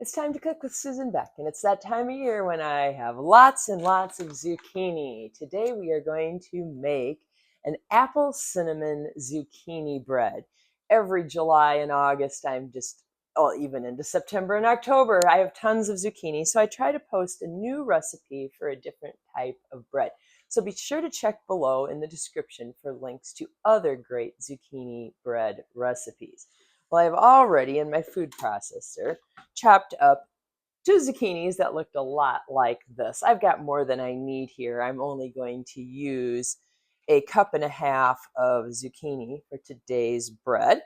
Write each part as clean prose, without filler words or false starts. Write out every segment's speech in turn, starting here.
It's time to cook with Susan Beck, and it's that time of year when I have lots and lots of zucchini. Today we are going to make an apple cinnamon zucchini bread. Every July and August, even into September and October, I have tons of zucchini, so I try to post a new recipe for a different type of bread. So be sure to check below in the description for links to other great zucchini bread recipes. Well, I've already, in my food processor, chopped up 2 zucchinis that looked a lot like this. I've got more than I need here. I'm only going to use a cup and a half of zucchini for today's bread.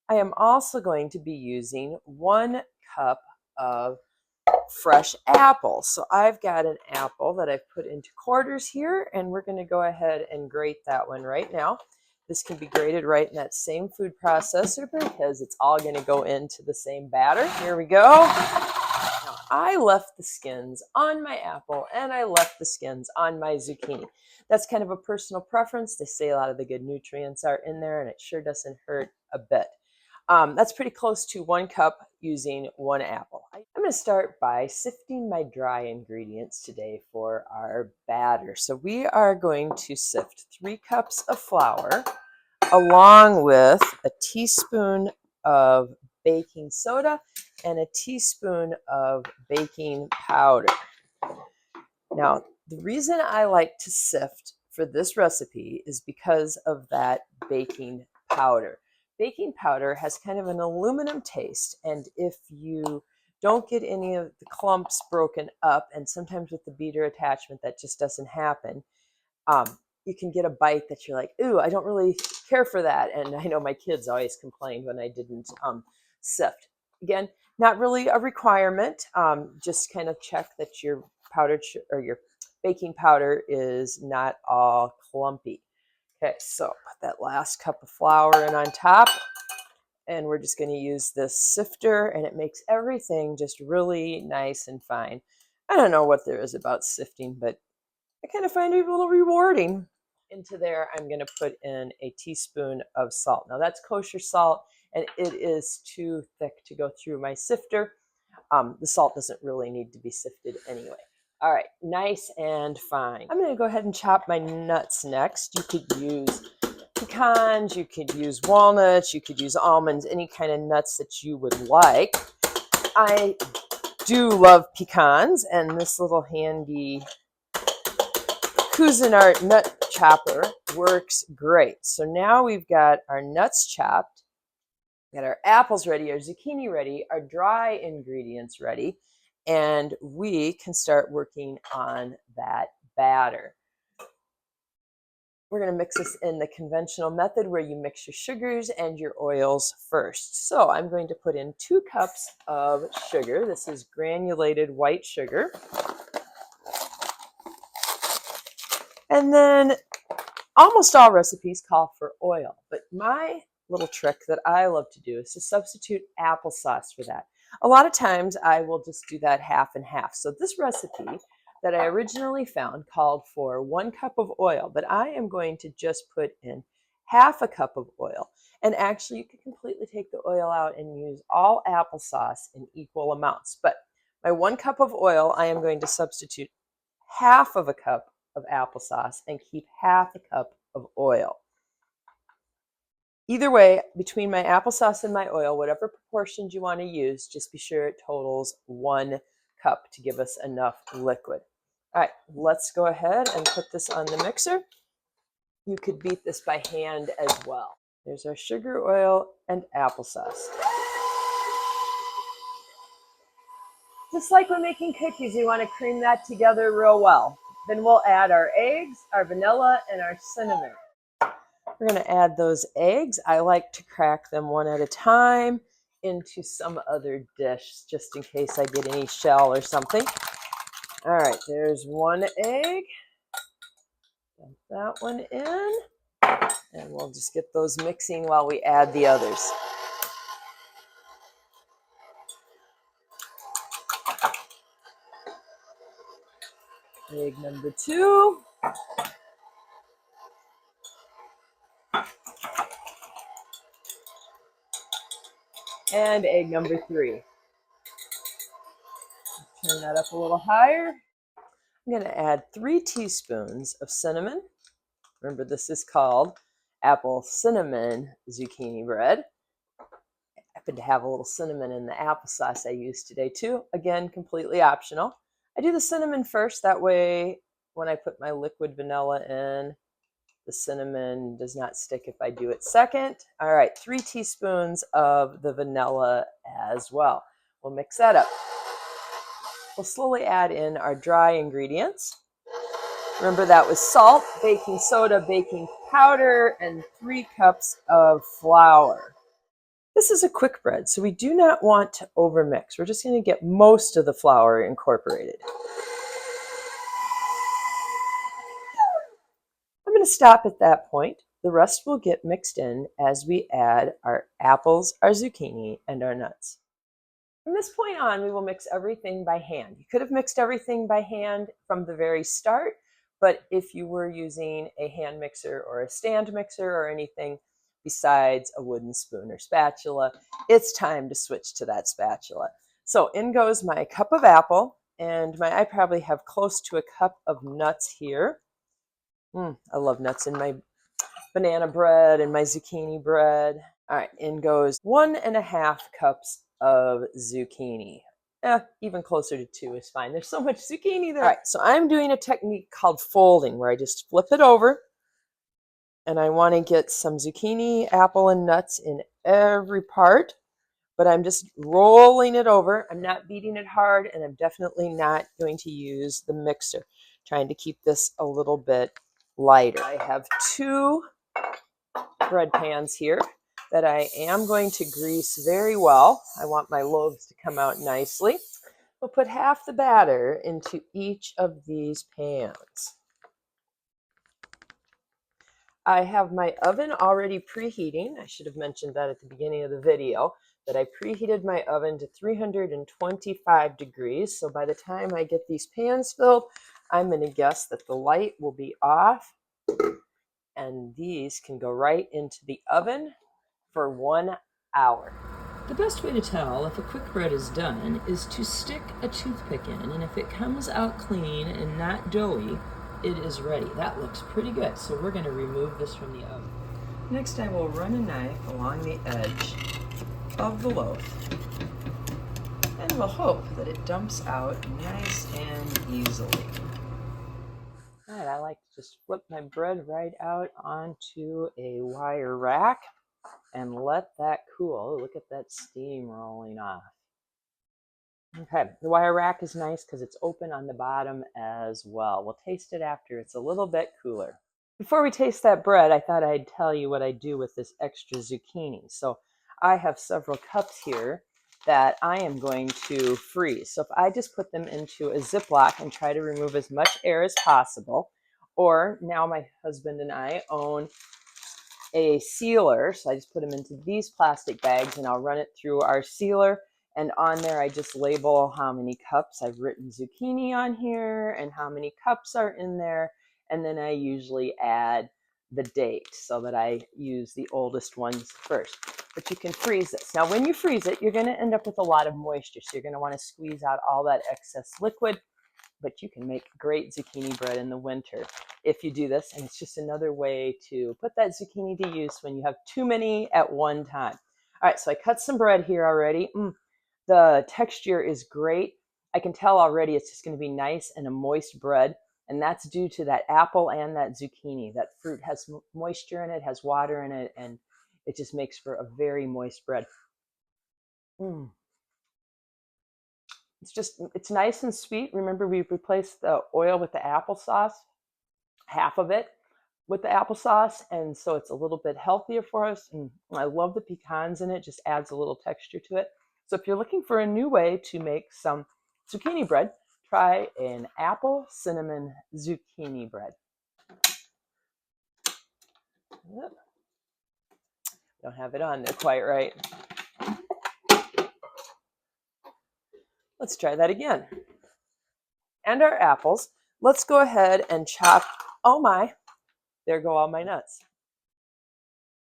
I am also going to be using 1 cup of fresh apples. So I've got an apple that I've put into quarters here, and we're going to go ahead and grate that one right now. This can be grated right in that same food processor because it's all going to go into the same batter. Here we go. Now, I left the skins on my apple and I left the skins on my zucchini. That's kind of a personal preference. They say a lot of the good nutrients are in there, and it sure doesn't hurt a bit. That's pretty close to 1 cup using 1 apple. I'm going to start by sifting my dry ingredients today for our batter. So we are going to sift 3 cups of flour along with a teaspoon of baking soda and a teaspoon of baking powder. Now, the reason I like to sift for this recipe is because of that baking powder. Baking powder has kind of an aluminum taste, and if you don't get any of the clumps broken up, and sometimes with the beater attachment that just doesn't happen, you can get a bite that you're like, ooh, I don't really care for that. And I know my kids always complained when I didn't sift. Again, not really a requirement. Just kind of check that your your baking powder is not all clumpy. Okay, so put that last cup of flour in on top, and we're just going to use this sifter, and it makes everything just really nice and fine. I don't know what there is about sifting, but I kind of find it a little rewarding. Into there, I'm going to put in a teaspoon of salt. Now that's kosher salt, and it is too thick to go through my sifter. The salt doesn't really need to be sifted anyway. All right, nice and fine. I'm going to go ahead and chop my nuts next. You could use pecans, you could use walnuts, you could use almonds, any kind of nuts that you would like. I do love pecans, and this little handy Cuisinart Nut Chopper works great. So now we've got our nuts chopped, got our apples ready, our zucchini ready, our dry ingredients ready, and we can start working on that batter. We're going to mix this in the conventional method where you mix your sugars and your oils first. So I'm going to put in 2 cups of sugar. This is granulated white sugar. And then almost all recipes call for oil, but my little trick that I love to do is to substitute applesauce for that. A lot of times I will just do that half and half. So this recipe that I originally found called for 1 cup of oil, but I am going to just put in half a cup of oil. And actually you can completely take the oil out and use all applesauce in equal amounts. But my 1 cup of oil, I am going to substitute half of a cup of applesauce and keep half a cup of oil. Either way, between my applesauce and my oil, whatever proportions you want to use, just be sure it totals 1 cup to give us enough liquid. All right, let's go ahead and put this on the mixer. You could beat this by hand as well. There's our sugar, oil, and applesauce. Just like when making cookies, you want to cream that together real well. Then we'll add our eggs, our vanilla, and our cinnamon. We're going to add those eggs. I like to crack them one at a time into some other dish, just in case I get any shell or something. All right, there's 1 egg. Dump that one in. And we'll just get those mixing while we add the others. Egg number 2. And egg number 3. Turn that up a little higher. I'm going to add 3 teaspoons of cinnamon. Remember, this is called apple cinnamon zucchini bread. I happen to have a little cinnamon in the applesauce I used today too. Again, completely optional. I do the cinnamon first, that way when I put my liquid vanilla in, the cinnamon does not stick if I do it second. All right, 3 teaspoons of the vanilla as well. We'll mix that up. We'll slowly add in our dry ingredients. Remember, that was salt, baking soda, baking powder, and 3 cups of flour. This is a quick bread, so we do not want to overmix. We're just going to get most of the flour incorporated. I'm going to stop at that point. The rest will get mixed in as we add our apples, our zucchini, and our nuts. From this point on, we will mix everything by hand. You could have mixed everything by hand from the very start, but if you were using a hand mixer or a stand mixer or anything besides a wooden spoon or spatula, it's time to switch to that spatula. So in goes my cup of apple, and I probably have close to a cup of nuts here. I love nuts in my banana bread and my zucchini bread. All right, in goes 1.5 cups of zucchini. Even closer to 2 is fine. There's so much zucchini there. All right, so I'm doing a technique called folding, where I just flip it over, and I want to get some zucchini, apple, and nuts in every part, but I'm just rolling it over. I'm not beating it hard, and I'm definitely not going to use the mixer, trying to keep this a little bit lighter. I have 2 bread pans here that I am going to grease very well. I want my loaves to come out nicely. We'll put half the batter into each of these pans. I have my oven already preheating. I should have mentioned that at the beginning of the video, that I preheated my oven to 325 degrees. So by the time I get these pans filled, I'm going to guess that the light will be off, and these can go right into the oven for 1 hour. The best way to tell if a quick bread is done is to stick a toothpick in, and if it comes out clean and not doughy, it is ready. That looks pretty good, so we're going to remove this from the oven. Next, I will run a knife along the edge of the loaf, and we'll hope that it dumps out nice and easily. All right, I like to just flip my bread right out onto a wire rack and let that cool. Look at that steam rolling off. Okay, the wire rack is nice because it's open on the bottom as well. We'll taste it after it's a little bit cooler. Before we taste that bread, I thought I'd tell you what I do with this extra zucchini. So I have several cups here that I am going to freeze. So if I just put them into a Ziploc and try to remove as much air as possible, or now my husband and I own a sealer, so I just put them into these plastic bags and I'll run it through our sealer, and on there I just label how many cups. I've written zucchini on here and how many cups are in there, and then I usually add the date so that I use the oldest ones first. But you can freeze this. Now when you freeze it, you're going to end up with a lot of moisture, so you're going to want to squeeze out all that excess liquid, but you can make great zucchini bread in the winter if you do this, and it's just another way to put that zucchini to use when you have too many at one time. All right, so I cut some bread here already. The texture is great. I can tell already it's just going to be nice and a moist bread, and that's due to that apple and that zucchini. That fruit has moisture in it, has water in it, and it just makes for a very moist bread. It's nice and sweet. Remember, we replaced the oil with the applesauce, half of it with the applesauce, and so it's a little bit healthier for us. And I love the pecans in it, just adds a little texture to it. So if you're looking for a new way to make some zucchini bread, try an apple cinnamon zucchini bread. Yep. Don't have it on there quite right. Let's try that again. And our apples. Let's go ahead and chop. Oh my, there go all my nuts.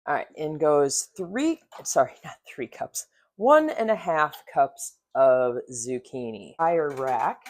All right, in goes 1.5 cups of zucchini. Fire rack